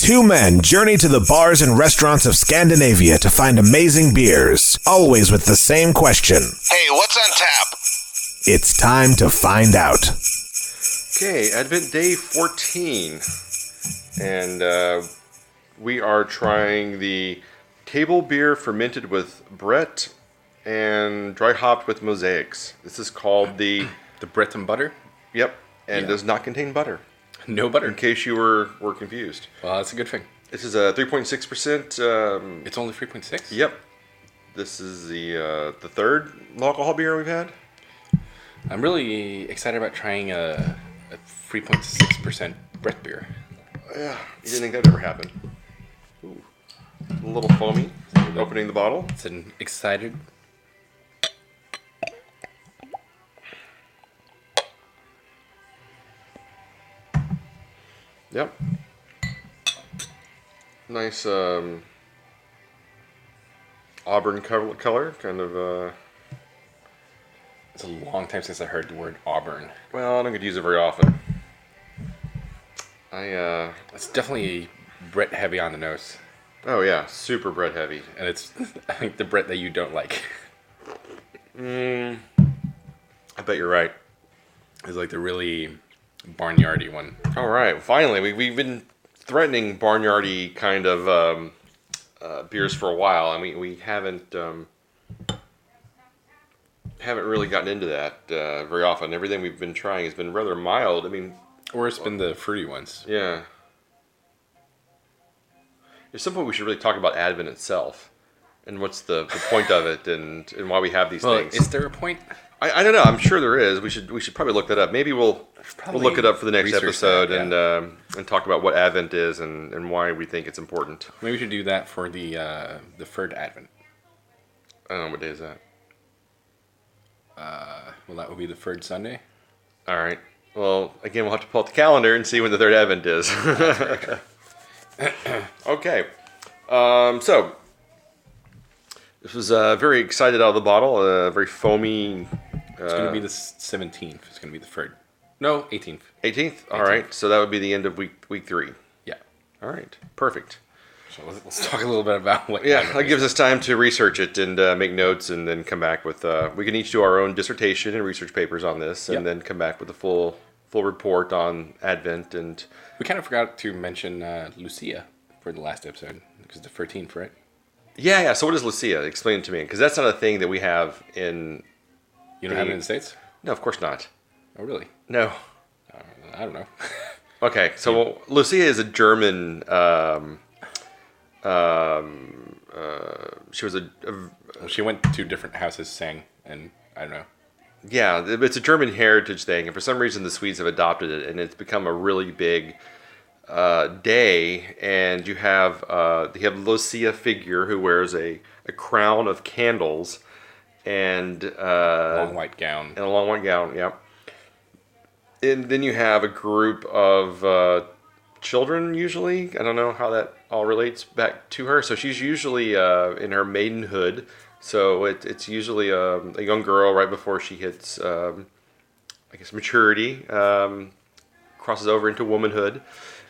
Two men journey to the bars and restaurants of Scandinavia to find amazing beers, always with the same question. Hey, what's on tap? It's time to find out. Okay, Advent Day 14. And we are trying the table beer fermented with Brett and dry hopped with mosaics. This is called the Brett and butter? Yep, and Yeah. does not contain butter. No butter. In case you were confused. Well, that's a good thing. This is a 3.6%. It's only 3.6? Yep. This is the third low alcohol beer we've had. I'm really excited about trying a 3.6% Brett beer. Yeah, you didn't think that'd ever happen. Ooh, a little foamy. Opening the bottle. It's an excited. Yep. Nice auburn color, kind of. It's a long time since I heard the word Auburn. Well, I don't get to use it very often. It's definitely Brett heavy on the nose. Oh yeah, super bread heavy. And it's, I think, the Brett that you don't like. I bet you're right. It's like the really barnyardy one. All right, finally, we've been threatening barnyardy kind of beers for a while, and we haven't really gotten into that very often. Everything we've been trying has been rather mild. I mean, Or it's been the fruity ones. yeah. At some point, we should really talk about Advent itself, and what's the point of it, and why we have these things. Is there a point? I don't know. I'm sure there is. We should probably look that up. Maybe we'll look it up for the next research episode that, and talk about what Advent is and why we think it's important. Maybe we should do that for the third Advent. I don't know, what day is that. Well, that would be the third Sunday. All right. Well, again, we'll have to pull out the calendar and see when the third Advent is. Okay. So this was very excited out of the bottle. Very foamy. It's going to be the 17th. It's going to be the third. No, 18th. 18th. All right. So that would be the end of week 3. Yeah. All right. Perfect. So let's talk a little bit about what. Yeah, Advent that is. gives us time to research it and make notes, and then come back with. We can each do our own dissertation and research papers on this, and Yep. then come back with a full report on Advent. And We kind of forgot to mention Lucia for the last episode because the 13th, right? yeah. So what is Lucia? Explain it to me, because that's not a thing that we have in. You don't have it in the States? No, of course not. Oh, really? No. I don't know. Okay, so Lucia is a German. She was Well, she went to different houses, sang, and I don't know. yeah, it's a German heritage thing, and for some reason the Swedes have adopted it, and it's become a really big day. And you have Lucia figure who wears a crown of candles and Long white gown. and a long white gown. Yeah, and then you have a group of children. Usually, I don't know how that all relates back to her. So she's usually in her maidenhood. So it's usually a young girl right before she hits, I guess, maturity, crosses over into womanhood,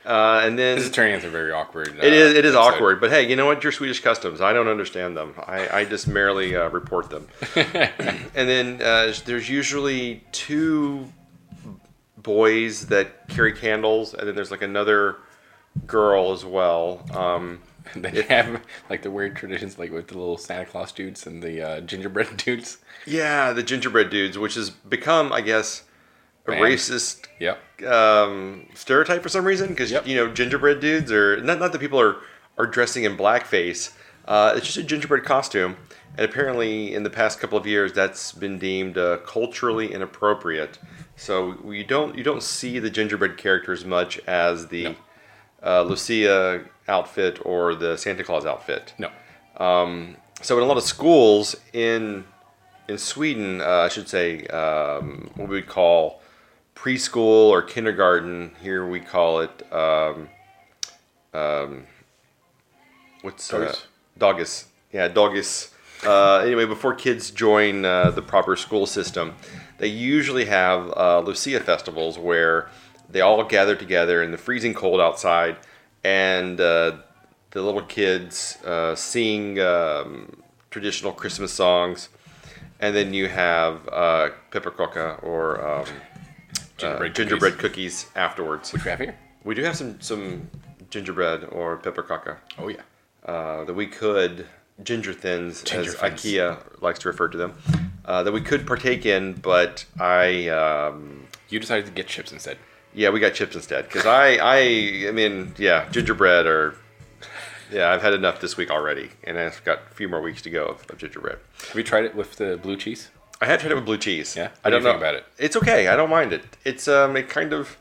and then This is turning into very awkward. it is episode. awkward. But hey, you know what? You're Swedish customs. I don't understand them. I just merely report them. And then there's usually 2 boys that carry candles, and then there's like another girl as well. They have like the weird traditions, like with the little Santa Claus dudes and the gingerbread dudes. Yeah, the gingerbread dudes, which has become, I guess, a Man. racist Yep. stereotype for some reason, because Yep. gingerbread dudes are not that people are dressing in blackface. It's just a gingerbread costume, and apparently in the past couple of years that's been deemed culturally inappropriate. So you don't see the gingerbread character as much as the Lucia outfit or the Santa Claus outfit. No. So in a lot of schools in Sweden, I should say, what we would call preschool or kindergarten. Here we call it what's dogis? Yeah, dogis. Anyway, before kids join the proper school system, they usually have Lucia festivals where they all gather together in the freezing cold outside, and the little kids sing traditional Christmas songs, and then you have peppercoca or gingerbread cookies afterwards. Which we have here. We do have some gingerbread or peppercoca Oh yeah. that we could ginger thins, Ginger as thins. IKEA likes to refer to them, that we could partake in, but You decided to get chips instead. yeah, we got chips instead because I mean, yeah, gingerbread or yeah, I've had enough this week already, and I've got a few more weeks to go of gingerbread. Have you tried it with the blue cheese? I had tried it with blue cheese. Yeah? I What do don't you know think about it? It's okay. I don't mind it. It's it kind of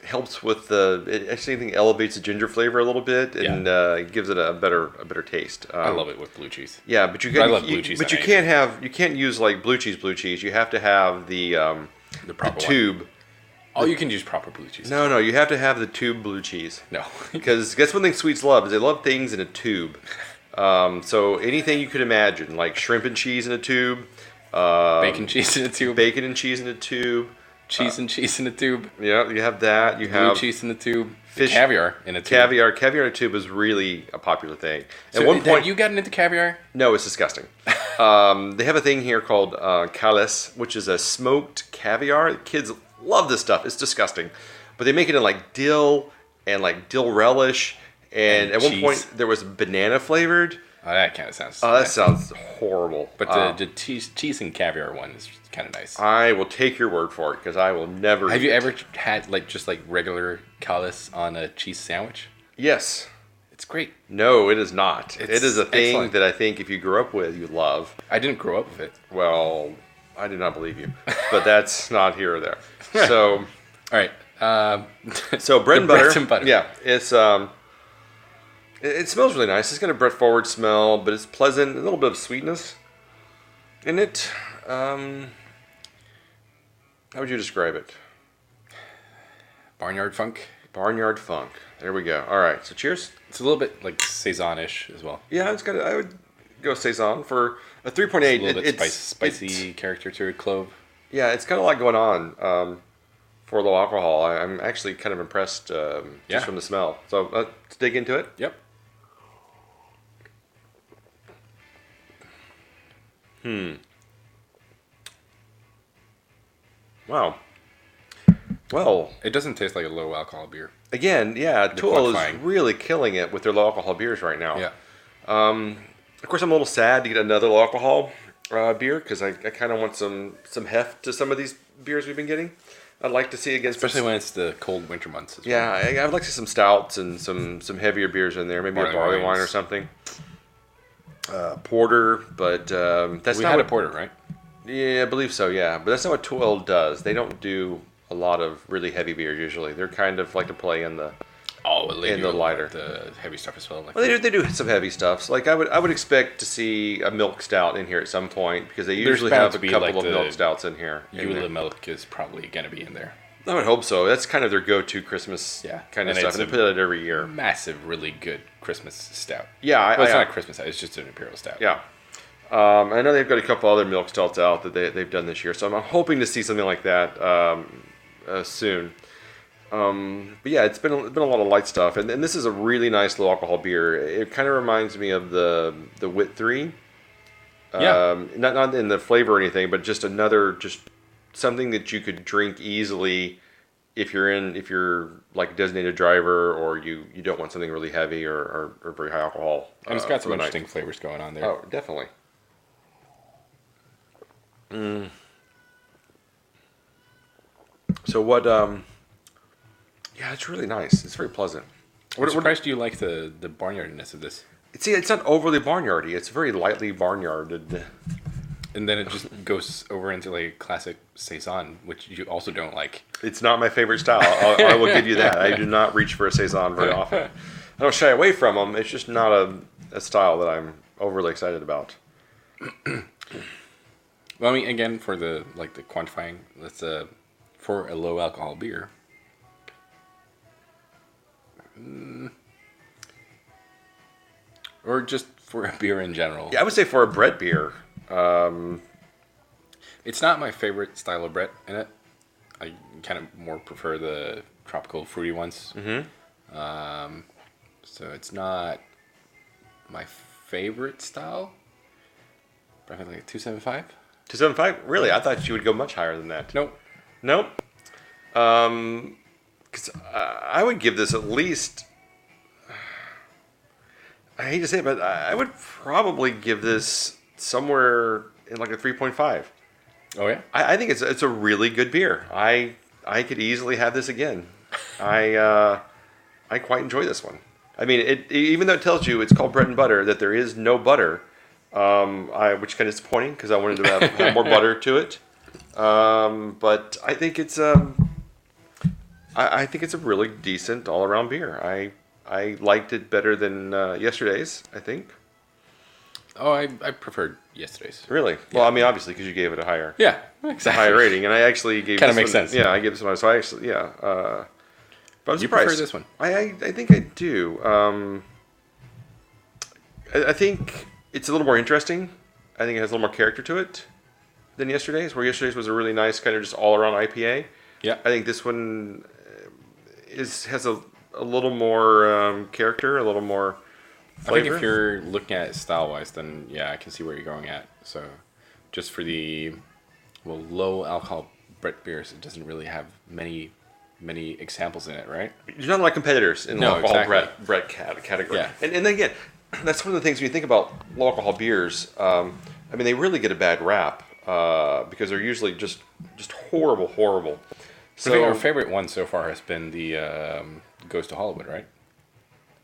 helps with the. It actually, I think elevates the ginger flavor a little bit and gives it a better taste. I love it with blue cheese. Yeah, but you I can. love blue cheese But you on can't use like blue cheese. Blue cheese. You have to have the The proper one. tube. Oh, you can use proper blue cheese. No, you have to have the tube blue cheese. No. Because guess one thing sweets love is they love things in a tube. So anything you could imagine, like shrimp and cheese in a tube, Bacon cheese in a tube. bacon and cheese in a tube. Cheese and cheese in a tube. Yeah, you have that. You Blue have cheese in a tube. fish- Caviar in a tube. caviar in a tube is really a popular thing. So At one point, have you gotten into caviar? no, it's disgusting. They have a thing here called Kalis, which is a smoked caviar. Kids love this stuff. It's disgusting, but they make it in like dill and like dill relish. And at one cheese. point, there was banana flavored. Oh, that kind of sounds. Oh, that sounds horrible. But the cheese and caviar one is kind of nice. I will take your word for it because I will never. Have eat you it. ever had just regular callus on a cheese sandwich? Yes. It's great. No, it is not. It's It is a thing excellent. that I think if you grew up with, you love. I didn't grow up with it. Well, I do not believe you, but that's not here or there. So, All right. so bread and The butter. bread and butter. Yeah, it's it smells really nice. It's got a bread forward smell, but it's pleasant. A little bit of sweetness in it. How would you describe it? Barnyard funk. Barnyard funk. There we go. All right. So cheers. It's a little bit like saison-ish as well. Yeah, it's got. I would go saison for a 3.8. A little bit It's spicy character to it. Clove. Yeah, it's got a lot going on for low alcohol. I'm actually kind of impressed Yeah. just from the smell. So let's dig into it. Yep. Wow. Well, It doesn't taste like a low alcohol beer. again, yeah, Tool is quantifying. really killing it with their low alcohol beers right now. Yeah. Of course, I'm a little sad to get another low alcohol beer because I kind of want some heft to some of these beers we've been getting. I'd like to see against Especially when it's the cold winter months. As yeah, I would like to see some stouts and some heavier beers in there, maybe a Barley barley wine wines. or something. Porter, but that's We not had a what, porter, right? yeah, I believe so. Yeah, but that's not what Toil does. They don't do a lot of really heavy beers usually. They're kind of like to play in the. Oh, well, they And do the lighter. the heavy stuff as well. Like Well, they do some heavy stuff. So, like I would expect to see a milk stout in here at some point because they usually bound have to a be, couple like, of the milk stouts in here. Eula milk is probably going to be in there. I would hope so. That's kind of their go-to Christmas Yeah. kind of And stuff, it's and they put it every year. Massive, really good Christmas stout. Yeah, Well, it's not a Christmas stout. It's just an imperial stout. Yeah. I know they've got a couple other milk stouts out that they've done this year, so I'm hoping to see something like that soon. But yeah, it's been a lot of light stuff, and this is a really nice low alcohol beer. It kind of reminds me of the Wit 3. Yeah. Not in the flavor or anything, but just something that you could drink easily if you're like a designated driver or you don't want something really heavy or very high alcohol. And it's got some for the night. interesting flavors going on there. Oh, definitely. So what? Yeah, it's really nice. It's very pleasant. I'm surprised you like the barnyardness of this. See, it's not overly barnyardy. It's very lightly barnyarded. And then it just goes over into like classic saison, which you also don't like. It's not my favorite style. I will give you that. I do not reach for a saison very often. I don't shy away from them. It's just not a style that I'm overly excited about. Well, I mean, again, for the quantifying, let's for a low alcohol beer. Or just for a beer in general. Yeah, I would say for a bread beer. It's not my favorite style of Brett in it. I kind of more prefer the tropical fruity ones. So it's not my favorite style. Probably like a 275. 275? Really? I thought you would go much higher than that. Nope. Nope. Because I would give this at least. I hate to say it, but I would probably give this somewhere in like a 3.5. Oh yeah. I think it's a really good beer. I could easily have this again. I quite enjoy this one. I mean, even though it tells you it's called bread and butter, that there is no butter, which kind of disappointing because I wanted to have more butter to it. But I think it's I think it's a really decent all around beer. I liked it better than yesterday's, I think. Oh, I preferred yesterday's. Really? Well, I mean, obviously because you gave it a higher Yeah, exactly. higher rating, and I actually gave Kinda this makes one- sense. Yeah, I gave this one. So I actually but I'm You surprised. prefer this one? I think I do. I think it's a little more interesting. I think it has a little more character to it than yesterday's, where yesterday's was a really nice kind of just all around IPA. Yeah. I think this one has a little more character, a little more flavor. I think if you're looking at it style-wise, then yeah, I can see where you're going at. So, just for the low alcohol Brett beers, it doesn't really have many examples in it, right? There's not a lot of competitors in the No, alcohol exactly. Brett category. Yeah. And again, that's one of the things when you think about low alcohol beers. I mean, they really get a bad rap because they're usually just horrible. So I think our favorite one so far has been the Goes to Hollywood, right?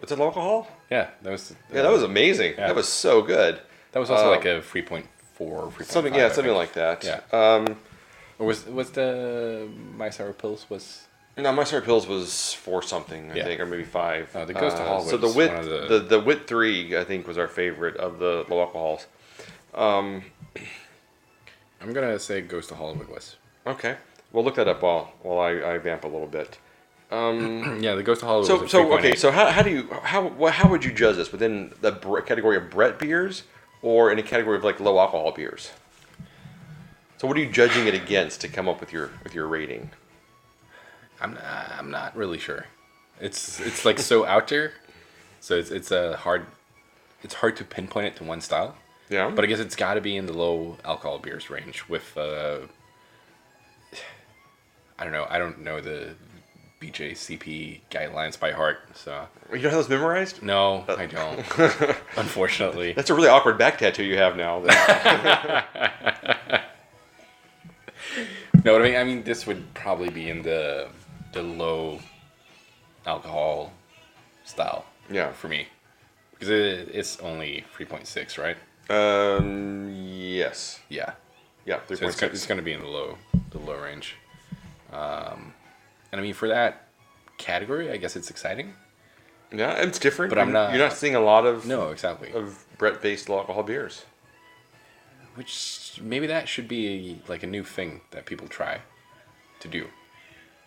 what's it, alcohol? Yeah, that was. Yeah, that was amazing. Yeah. That was so good. That was also like a 3.4, 3.5. Something, I something think. like that. Yeah. Or was the My Sour Pills was? No, my Sour Pills was 4 something, I Yeah. think, or maybe 5. The Ghost of Hollywood So the is Wit, one of the Wit 3, I think, was our favorite of the low alcohols. I'm gonna say Goes to Hollywood was. Okay, we'll look that up while I vamp a little bit. Yeah, the Ghost of Hollywood. So was a 3.8. okay, so how would you judge this within the category of Brett beers or in a category of like low alcohol beers? So what are you judging it against to come up with your rating? I'm not really sure. It's like so out there, so it's hard to pinpoint it to one style. Yeah, But I guess it's got to be in the low alcohol beers range with I don't know the BJCP guidelines by heart, so you don't have those memorized? no, I don't. Unfortunately. That's a really awkward back tattoo you have now. No, I mean this would probably be in the low alcohol style. Yeah. For me, because it's only 3.6, right? Yes. Yeah. Yeah, So 3.6. it's going to be in the low range. And I mean for that category, I guess it's exciting. Yeah, it's different. But I'm not- You're not seeing a lot of No, exactly. of Brett-based low alcohol beers. Which maybe that should be like a new thing that people try to do.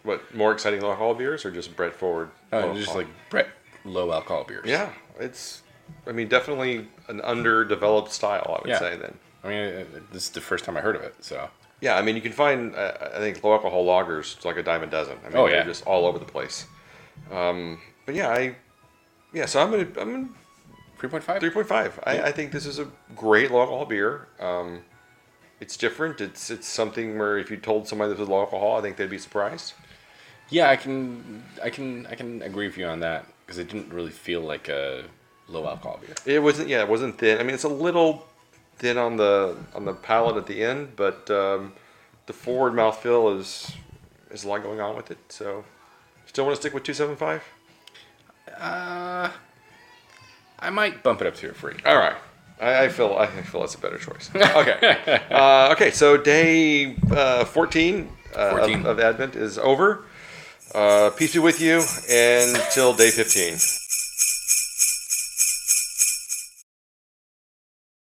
What, more exciting low alcohol beers or just Brett forward? low Just alcohol? like Brett low alcohol beers. Yeah, it's. I mean, definitely an underdeveloped style. I would Yeah. say then. I mean, this is the first time I heard of it, so. Yeah, I mean, you can find I think low alcohol lagers. It's like a dime a dozen. I mean, Oh, they're yeah. just all over the place. But yeah, so I'm gonna 3.5? 3.5. I think this is a great low alcohol beer. It's different. It's something where if you told somebody this was low alcohol, I think they'd be surprised. Yeah, I can agree with you on that because it didn't really feel like a low alcohol beer. It wasn't. Yeah, it wasn't thin. I mean, it's a little thin on the palate at the end, but the forward mouthfeel is a lot going on with it. So, still want to stick with 275? I might bump it up to a 3. All right. I feel that's a better choice. Okay. Okay. So day 14, 14. Of Advent is over. Peace be with you until day 15.